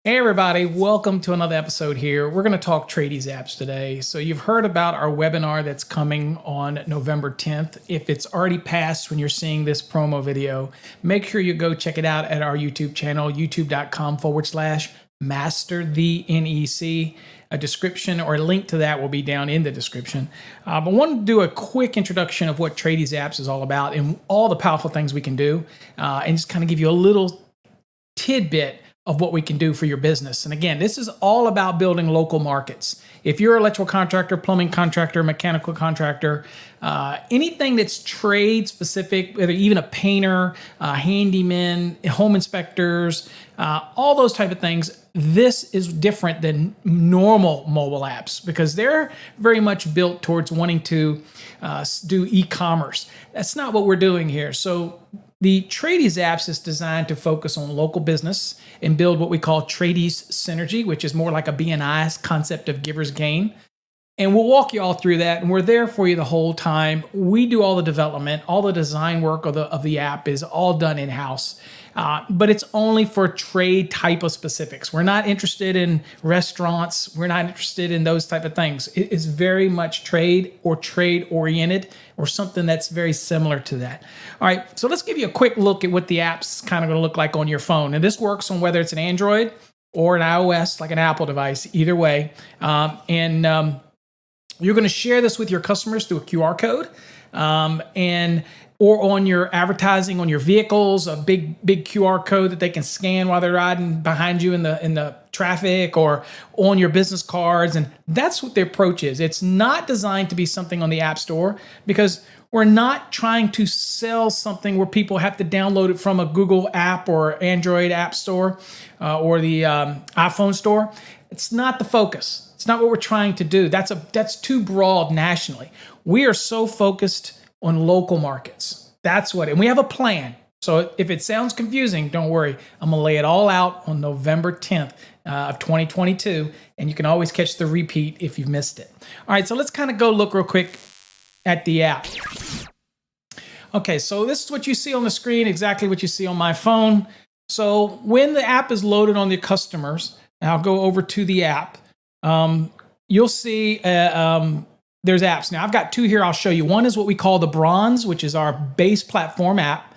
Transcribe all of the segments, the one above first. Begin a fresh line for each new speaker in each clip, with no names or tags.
Hey everybody, welcome to another episode here. We're going to talk TradiesAPPS today. So you've heard about our webinar that's coming on November 10th. If it's already passed when you're seeing this promo video, make sure you go check it out at our YouTube channel, youtube.com/MasterTheNEC. A description or a link to that will be down in the description. But I want to do a quick introduction of what TradiesAPPS is all about and all the powerful things we can do, and just kind of give you a little tidbit of what we can do for your business. And again, this is all about building local markets. If you're an electrical contractor, plumbing contractor, mechanical contractor, anything that's trade specific, whether even a painter, handyman, home inspectors, all those type of things, this is different than normal mobile apps because they're very much built towards wanting to do e-commerce. That's not what we're doing here. So the TradiesAPPS is designed to focus on local business and build what we call Tradies Synergy, which is more like a BNI concept of giver's gain. And we'll walk you all through that, and we're there for you the whole time. We do all the development, all the design work of the app is all done in-house. But it's only for trade type of specifics. We're not interested in restaurants. We're not interested in those type of things. It is very much trade or trade oriented or something that's very similar to that. All right, so let's give you a quick look at what the app's kind of going to look like on your phone. And this works on whether it's an Android or an iOS, like an Apple device, either way. You're going to share this with your customers through a QR code, or on your advertising on your vehicles, a big QR code that they can scan while they're riding behind you in the traffic, or on your business cards. And that's what the approach is. It's not designed to be something on the App Store because we're not trying to sell something where people have to download it from a Google app or Android app store or the iPhone store. It's not the focus. It's not what we're trying to do. That's too broad nationally. We are so focused on local markets. That's what, and we have a plan. So if it sounds confusing, don't worry. I'm gonna lay it all out on November 10th of 2022, and you can always catch the repeat if you've missed it. All right, so let's kind of go look real quick at the app. Okay, so this is what you see on the screen, exactly what you see on my phone. So when the app is loaded on the customers, and I'll go over to the app, you'll see there's apps. Now, I've got two here I'll show you. One is what we call the Bronze, which is our base platform app.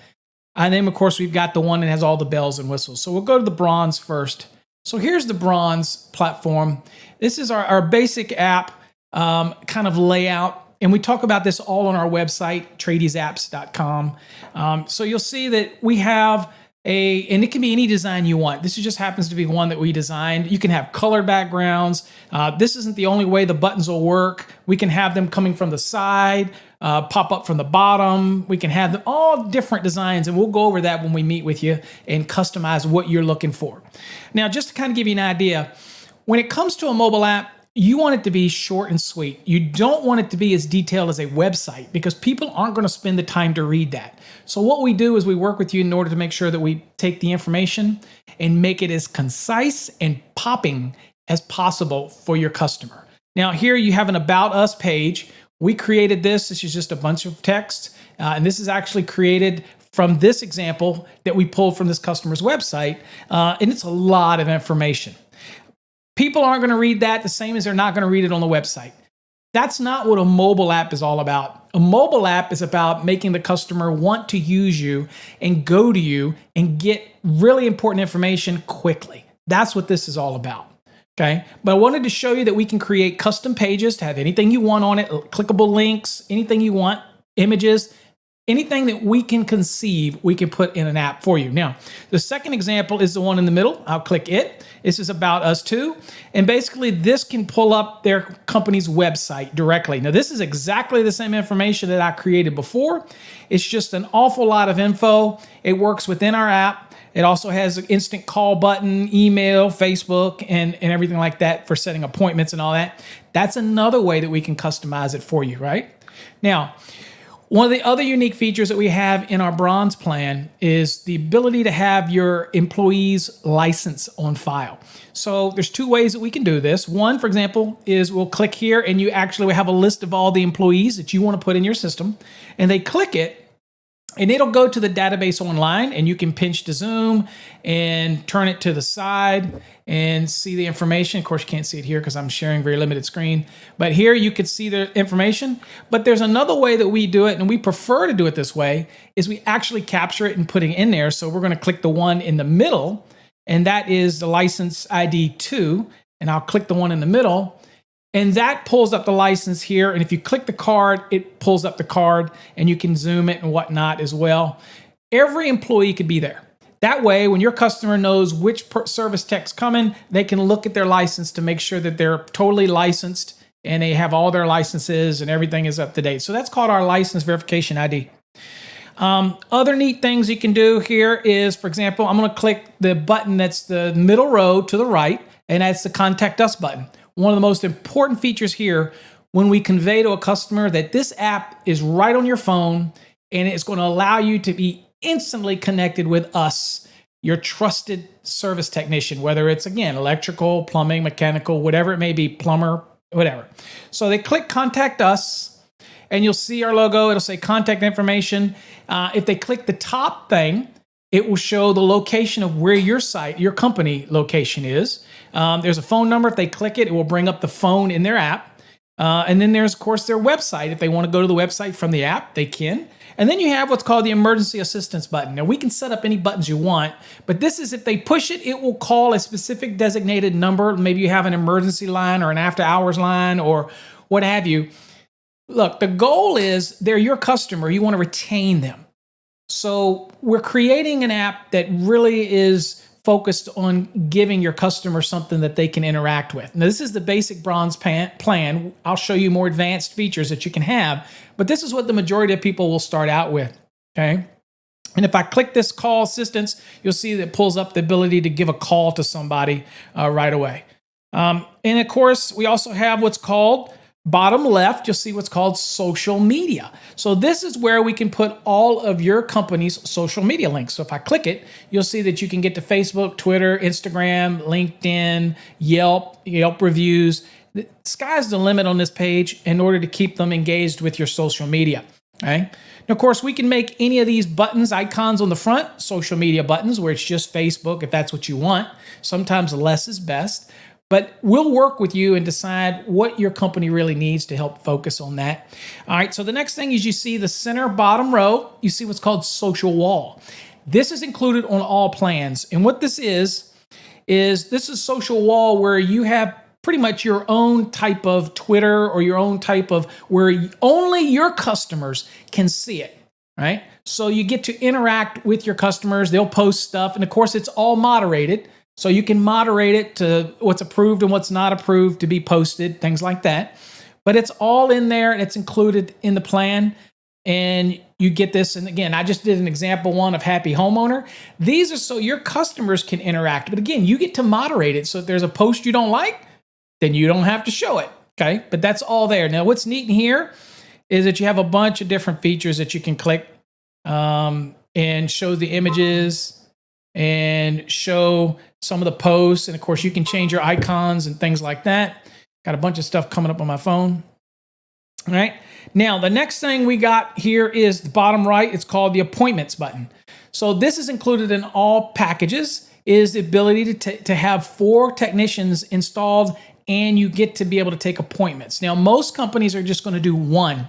And then, of course, we've got the one that has all the bells and whistles. So we'll go to the Bronze first. So here's the Bronze platform. This is our basic app kind of layout. And we talk about this all on our website, TradiesAPPS.com. So you'll see that we have and it can be any design you want. This just happens to be one that we designed. You can have color backgrounds. This isn't the only way the buttons will work. We can have them coming from the side, pop up from the bottom. We can have them all different designs, and we'll go over that when we meet with you and customize what you're looking for. Now, just to kind of give you an idea, when it comes to a mobile app, you want it to be short and sweet. You don't want it to be as detailed as a website because people aren't going to spend the time to read that. So what we do is we work with you in order to make sure that we take the information and make it as concise and popping as possible for your customer. Now here you have an About Us page. We created this. This is just a bunch of text. And this is actually created from this example that we pulled from this customer's website. And it's a lot of information. People aren't going to read that the same as they're not going to read it on the website. That's not what a mobile app is all about. A mobile app is about making the customer want to use you and go to you and get really important information quickly. That's what this is all about. Okay, but I wanted to show you that we can create custom pages to have anything you want on it, clickable links, anything you want, images, anything that we can conceive, we can put in an app for you. Now, the second example is the one in the middle. I'll click it. This is About Us too. And basically this can pull up their company's website directly. Now, this is exactly the same information that I created before. It's just an awful lot of info. It works within our app. It also has an instant call button, email, Facebook, and everything like that for setting appointments and all that. That's another way that we can customize it for you, right? Now, one of the other unique features that we have in our Bronze plan is the ability to have your employee's license on file. So there's two ways that we can do this. One, for example, is we'll click here and you actually will have a list of all the employees that you want to put in your system, and they click it. and it'll go to the database online, and you can pinch to zoom and turn it to the side and see the information. Of course, you can't see it here because I'm sharing very limited screen, but here you can see the information. But there's another way that we do it, and we prefer to do it this way, is we actually capture it and put it in there. So we're going to click the one in the middle, and that is the license ID 2, and I'll click the one in the middle. And that pulls up the license here. And if you click the card, it pulls up the card, and you can zoom it and whatnot as well. Every employee could be there. That way, when your customer knows which service tech's coming, they can look at their license to make sure that they're totally licensed and they have all their licenses and everything is up to date. So that's called our license verification ID. Other neat things you can do here is, for example, I'm going to click the button that's the middle row to the right, and that's the Contact Us button. One of the most important features here when we convey to a customer that this app is right on your phone and it's going to allow you to be instantly connected with us, your trusted service technician, whether it's, again, electrical, plumbing, mechanical, whatever it may be, plumber, whatever. So they click Contact Us, and you'll see our logo. It'll say contact information. If they click the top thing, it will show the location of where your site, your company location is. There's a phone number. If they click it, it will bring up the phone in their app. And then there's, of course, their website. If they want to go to the website from the app, they can. And then you have what's called the emergency assistance button. Now, we can set up any buttons you want, but this is if they push it, it will call a specific designated number. Maybe you have an emergency line or an after hours line or what have you. Look, the goal is they're your customer. You want to retain them. So we're creating an app that really is focused on giving your customer something that they can interact with. Now, this is the basic bronze plan. I'll show you more advanced features that you can have, but this is what the majority of people will start out with, okay? And if I click this call assistance, you'll see that it pulls up the ability to give a call to somebody right away. And of course, we also have what's called bottom left, you'll see what's called social media. So this is where we can put all of your company's social media links. So if I click it, you'll see that you can get to Facebook, Twitter, Instagram, LinkedIn, Yelp reviews. The sky's the limit on this page in order to keep them engaged with your social media. Okay. Now, of course, we can make any of these buttons, icons on the front, social media buttons, where it's just Facebook, if that's what you want. Sometimes less is best. But we'll work with you and decide what your company really needs to help focus on that. All right, so the next thing is you see the center bottom row, you see what's called social wall. This is included on all plans. And what this is this is social wall where you have pretty much your own type of Twitter or your own type of where only your customers can see it, right? So you get to interact with your customers. They'll post stuff. And of course, it's all moderated. So you can moderate it to what's approved and what's not approved to be posted, things like that. But it's all in there and it's included in the plan. And you get this. And again, I just did an example one of Happy Homeowner. These are so your customers can interact. But again, you get to moderate it. So if there's a post you don't like, then you don't have to show it. Okay. But that's all there. Now, what's neat in here is that you have a bunch of different features that you can click and show the images and show some of the posts. And of course, you can change your icons and things like that. Got a bunch of stuff coming up on my phone. All right. Now, the next thing we got here is the bottom right. It's called the appointments button. So this is included in all packages, is the ability to have 4 technicians installed, and you get to be able to take appointments. Now, most companies are just going to do 1.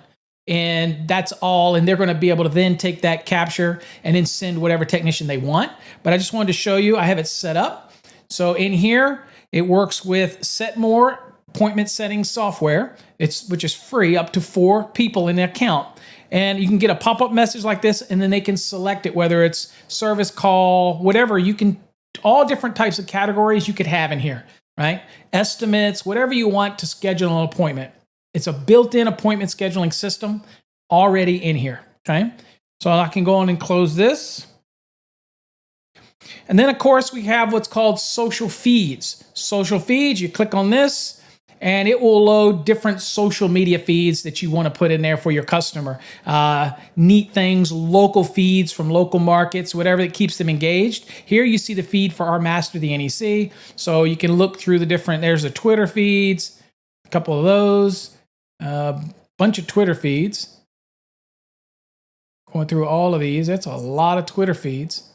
And that's all. And they're going to be able to then take that capture and then send whatever technician they want. But I just wanted to show you, I have it set up. So in here, it works with Set More appointment settings software, which is free up to 4 people in the account. And you can get a pop-up message like this, and then they can select it, whether it's service call, whatever. You can, all different types of categories you could have in here, right? Estimates, whatever you want to schedule an appointment. It's a built-in appointment scheduling system already in here, okay? So I can go on and close this. And then, of course, we have what's called social feeds. Social feeds, you click on this, and it will load different social media feeds that you want to put in there for your customer. Neat things, local feeds from local markets, whatever that keeps them engaged. Here you see the feed for our master, the NEC. So you can look through the different, there's the Twitter feeds, a couple of those. Bunch of Twitter feeds. Going through all of these. That's a lot of Twitter feeds.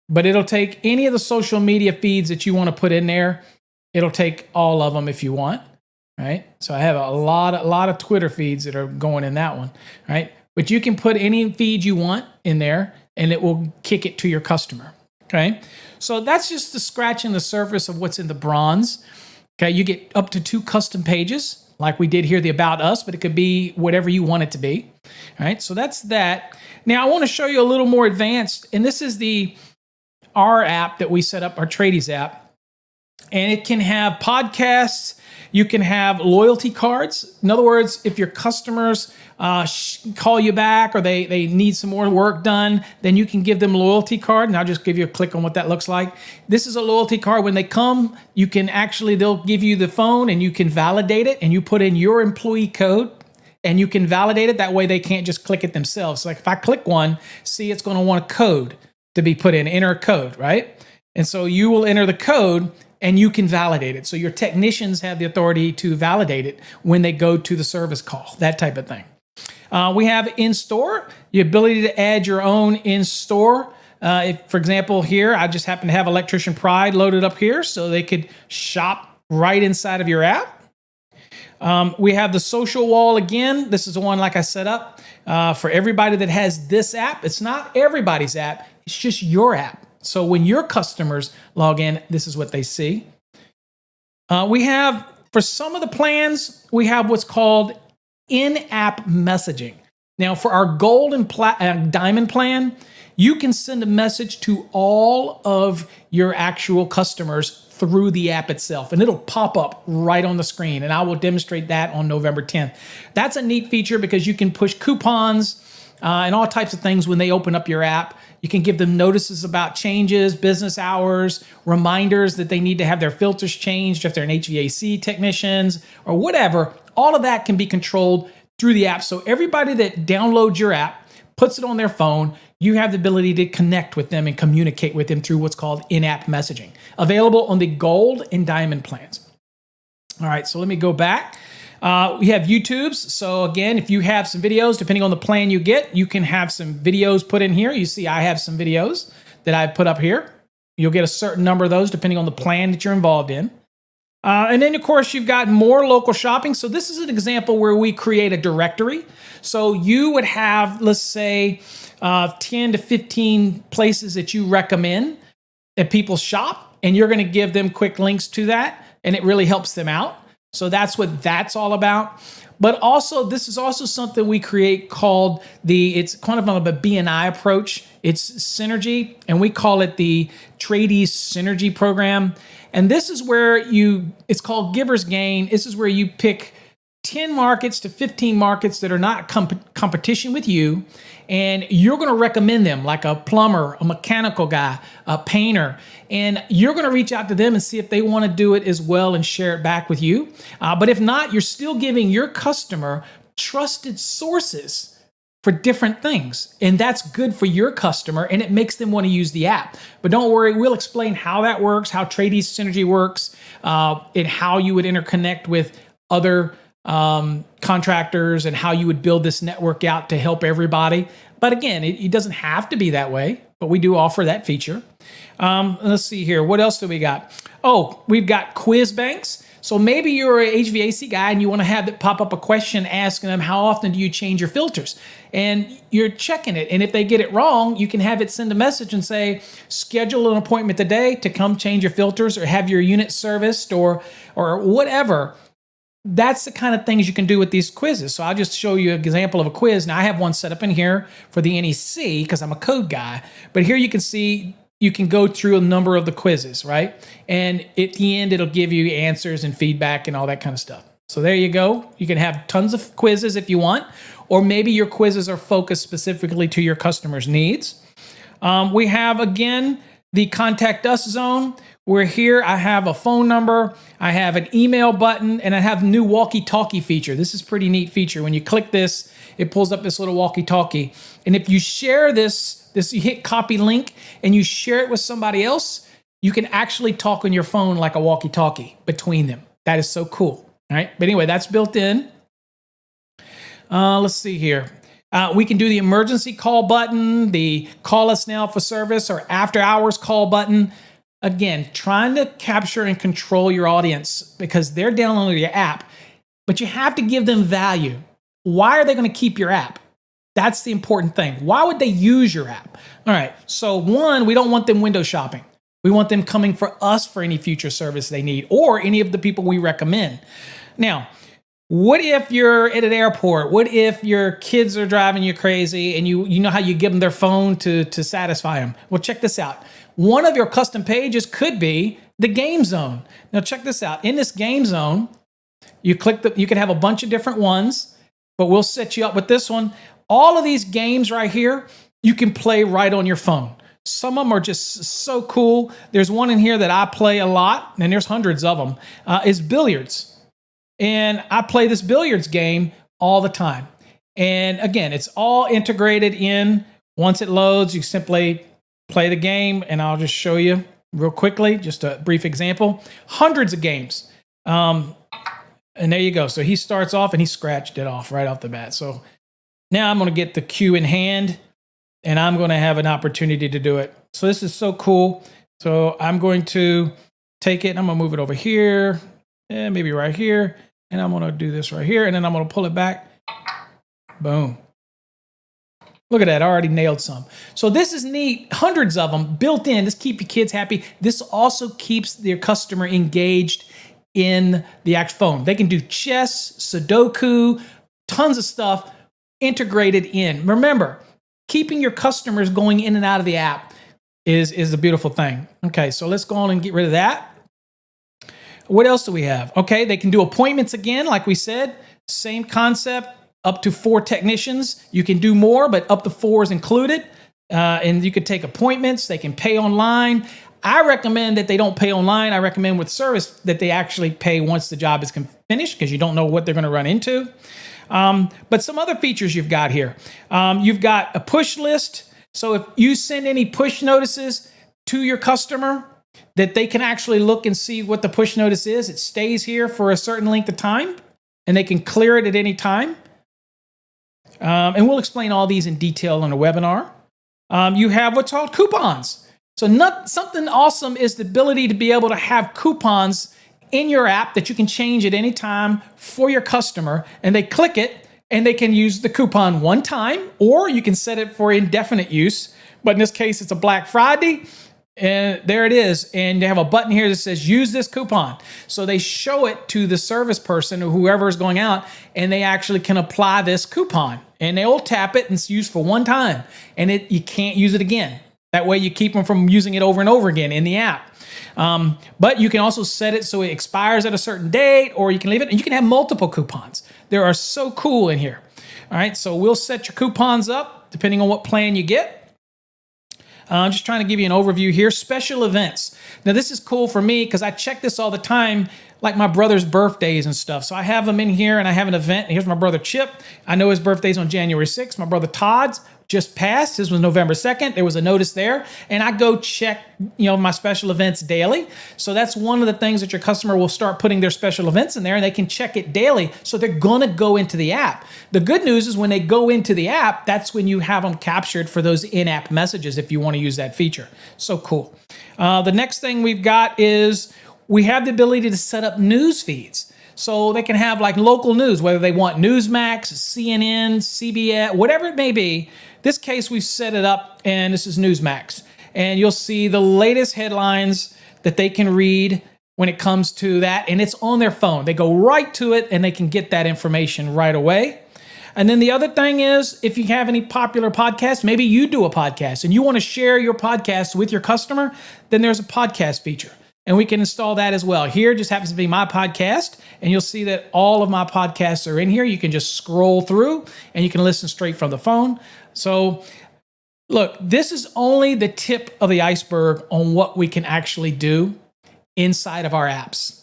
But it'll take any of the social media feeds that you want to put in there. It'll take all of them if you want, right? So I have a lot of Twitter feeds that are going in that one, right? But you can put any feed you want in there and it will kick it to your customer, okay? So that's just the scratching the surface of what's in the bronze. Okay, you get up to 2 custom pages like we did here, the About Us, but it could be whatever you want it to be, all right? So that's that. Now I want to show you a little more advanced, and this is our app that we set up, our Tradies app. And it can have podcasts. You can have loyalty cards. In other words, if your customers call you back or they need some more work done, then you can give them a loyalty card. And I'll just give you a click on what that looks like. This is a loyalty card. When they come, you can they'll give you the phone and you can validate it and you put in your employee code and you can validate it. That way they can't just click it themselves. So like if I click one, see it's going to want a code to be put in, enter a code, right? And so you will enter the code and you can validate it. So your technicians have the authority to validate it when they go to the service call, that type of thing. We have in-store, the ability to add your own in-store. If, for example, here, I just happen to have Electrician Pride loaded up here so they could shop right inside of your app. We have the social wall again. This is the one like I set up for everybody that has this app. It's not everybody's app. It's just your app. So when your customers log in, this is what they see. We have, for some of the plans, we have what's called in-app messaging. Now, for our gold and diamond plan, you can send a message to all of your actual customers through the app itself, and it'll pop up right on the screen, and I will demonstrate that on November 10th. That's a neat feature because you can push coupons and all types of things when they open up your app. You can give them notices about changes, business hours, reminders that they need to have their filters changed if they're an HVAC technicians or whatever. All of that can be controlled through the app. So everybody that downloads your app, puts it on their phone, you have the ability to connect with them and communicate with them through what's called in-app messaging. Available on the gold and diamond plans. All right, so let me go back. We have YouTubes. So again, if you have some videos, depending on the plan you get, you can have some videos put in here. You see I have some videos that I put up here. You'll get a certain number of those depending on the plan that you're involved in. And then, of course, you've got more local shopping. So this is an example where we create a directory. So you would have, let's say, 10 to 15 places that you recommend that people shop, and you're going to give them quick links to that, and it really helps them out. So that's what that's all about. But also, this is also something we create called it's kind of a B&I approach. It's synergy, and we call it the Tradies Synergy Program. And this is where it's called Giver's Gain. This is where you pick 10 markets to 15 markets that are not competition with you, and you're going to recommend them, like a plumber, a mechanical guy, a painter, and you're going to reach out to them and see if they want to do it as well and share it back with you. But if not, you're still giving your customer trusted sources for different things, and that's good for your customer, and it makes them want to use the app. But don't worry, we'll explain how that works, how Tradies Synergy works, and how you would interconnect with other contractors and how you would build this network out to help everybody. But again, it doesn't have to be that way, but we do offer that feature. Let's see here. What else do we got? Oh, we've got quiz banks. So maybe you're an HVAC guy and you want to have it pop up a question asking them, how often do you change your filters? And you're checking it. And if they get it wrong, you can have it send a message and say, schedule an appointment today to come change your filters or have your unit serviced or whatever. That's the kind of things you can do with these quizzes. So I'll just show you an example of a quiz. Now I have one set up in here for the NEC because I'm a code guy. But here you can see you can go through a number of the quizzes, right? And at the end, it'll give you answers and feedback and all that kind of stuff. So there you go. You can have tons of quizzes if you want, or maybe your quizzes are focused specifically to your customers' needs. We have, again, the Contact Us zone. Where here I have a phone number, I have an email button, and I have a new walkie-talkie feature. This is a pretty neat feature. When you click this, it pulls up this little walkie-talkie. And if you share this you hit copy link and you share it with somebody else, you can actually talk on your phone like a walkie-talkie between them. That is so cool. All right. But anyway, that's built in. Let's see here. We can do the emergency call button, the call us now for service or after hours call button. Again, trying to capture and control your audience because they're downloading your app, but you have to give them value. Why are they going to keep your app? That's the important thing. Why would they use your app? All right. So one, we don't want them window shopping. We want them coming for us for any future service they need or any of the people we recommend. Now, what if you're at an airport? What if your kids are driving you crazy and you know how you give them their phone to satisfy them? Well, check this out. One of your custom pages could be the game zone. Now, check this out. In this game zone, you can have a bunch of different ones, but we'll set you up with this one. All of these games right here, you can play right on your phone. Some of them are just so cool. There's one in here that I play a lot, and there's hundreds of them, is billiards. And I play this billiards game all the time. And again, it's all integrated in. Once it loads, you simply play the game, and I'll just show you real quickly, just a brief example. Hundreds of games. And there you go. So he starts off, and he scratched it off right off the bat. So now I'm going to get the cue in hand, and I'm going to have an opportunity to do it. So this is so cool. So I'm going to take it, and I'm going to move it over here, and maybe right here, and I'm going to do this right here, and then I'm going to pull it back. Boom. Look at that. I already nailed some. So this is neat. Hundreds of them built in. This keeps your kids happy. This also keeps their customer engaged in the actual phone. They can do chess, Sudoku, tons of stuff integrated in. Remember, keeping your customers going in and out of the app is a beautiful thing. Okay, so let's go on and get rid of that. What else do we have? Okay, they can do appointments again, like we said. Same concept, up to 4 technicians. You can do more, but up to 4 is included. And you can take appointments. They can pay online. I recommend that they don't pay online. I recommend with service that they actually pay once the job is finished because you don't know what they're going to run into. But some other features you've got here. You've got a push list. So if you send any push notices to your customer, that they can actually look and see what the push notice is. It stays here for a certain length of time, and they can clear it at any time. And we'll explain all these in detail on a webinar. You have what's called coupons. So something awesome is the ability to be able to have coupons in your app that you can change at any time for your customer, and they click it and they can use the coupon one time, or you can set it for indefinite use. But in this case, it's a Black Friday, and there it is. And they have a button here that says use this coupon. So they show it to the service person or whoever is going out, and they actually can apply this coupon, and they'll tap it and it's used for one time, and you can't use it again. That way you keep them from using it over and over again in the app. But you can also set it so it expires at a certain date, or you can leave it, and you can have multiple coupons. They are so cool in here. All right, so we'll set your coupons up depending on what plan you get. I'm just trying to give you an overview here. Special events. Now, this is cool for me because I check this all the time, like my brother's birthdays and stuff. So I have them in here, and I have an event. Here's my brother Chip. I know his birthday's on January 6th. My brother Todd's just passed. His was November 2nd. There was a notice there. And I go check, my special events daily. So that's one of the things that your customer will start putting their special events in there, and they can check it daily. So they're going to go into the app. The good news is when they go into the app, that's when you have them captured for those in-app messages if you want to use that feature. So cool. The next thing we've got is we have the ability to set up news feeds. So they can have like local news, whether they want Newsmax, CNN, CBS, whatever it may be. This case, we've set it up, and this is Newsmax. And you'll see the latest headlines that they can read when it comes to that, and it's on their phone. They go right to it, and they can get that information right away. And then the other thing is, if you have any popular podcasts, maybe you do a podcast, and you want to share your podcast with your customer, then there's a podcast feature. And we can install that as well. Here just happens to be my podcast, and you'll see that all of my podcasts are in here. You can just scroll through, and you can listen straight from the phone. So look, this is only the tip of the iceberg on what we can actually do inside of our apps.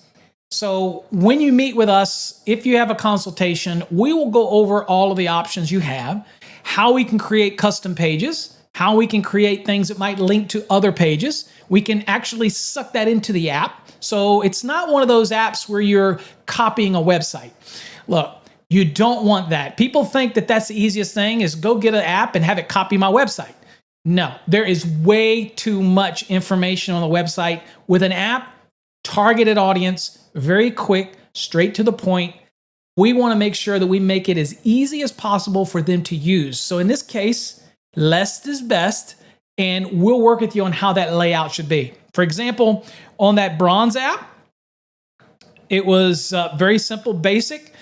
So when you meet with us, if you have a consultation, we will go over all of the options you have, how we can create custom pages, how we can create things that might link to other pages. We can actually suck that into the app. So it's not one of those apps where you're copying a website. Look, You don't want that. People think that that's the easiest thing is go get an app and have it copy my website. No, there is way too much information on the website. With an app, targeted audience, very quick, straight to the point. We want to make sure that we make it as easy as possible for them to use. So in this case, less is best, and we'll work with you on how that layout should be. For example, on that bronze app, it was very simple, basic.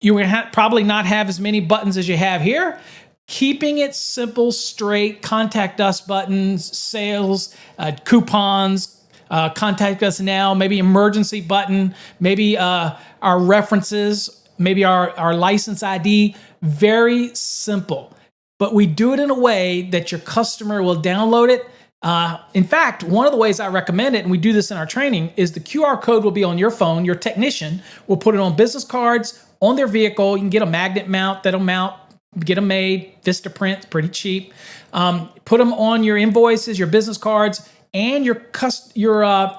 You will probably not have as many buttons as you have here. Keeping it simple, straight, contact us buttons, sales, coupons, contact us now, maybe emergency button, maybe our references, maybe our license ID. Very simple. But we do it in a way that your customer will download it. In fact, one of the ways I recommend it, and we do this in our training, is the QR code will be on your phone. Your technician will put it on business cards, on their vehicle. You can get a magnet mount that'll mount, get them made, Vistaprint, pretty cheap. Put them on your invoices, your business cards, and your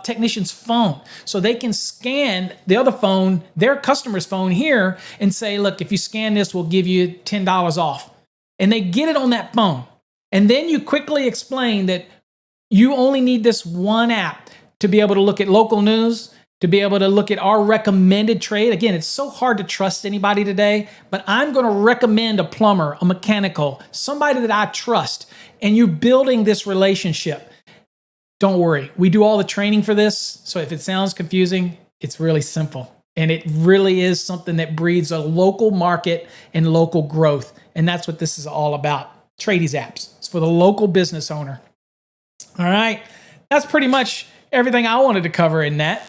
technician's phone. So they can scan the other phone, their customer's phone here, and say, look, if you scan this, we'll give you $10 off. And they get it on that phone. And then you quickly explain that you only need this one app to be able to look at local news, to be able to look at our recommended trade. Again, it's so hard to trust anybody today, but I'm going to recommend a plumber, a mechanical, somebody that I trust, and you're building this relationship. Don't worry, we do all the training for this, so if it sounds confusing, it's really simple. And it really is something that breeds a local market and local growth. And that's what this is all about. TradiesAPPS. It's for the local business owner. All right, that's pretty much everything I wanted to cover in that.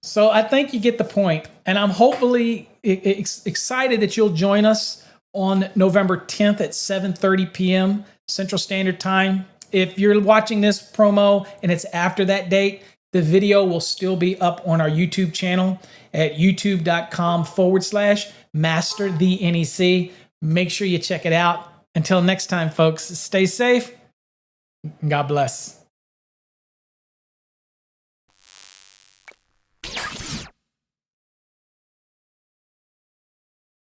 So I think you get the point, and I'm hopefully excited that you'll join us on November 10th at 7:30 p.m. Central Standard Time. If you're watching this promo and it's after that date, the video will still be up on our YouTube channel at youtube.com/MasterTheNEC. Make sure you check it out. Until next time, folks, stay safe. God bless.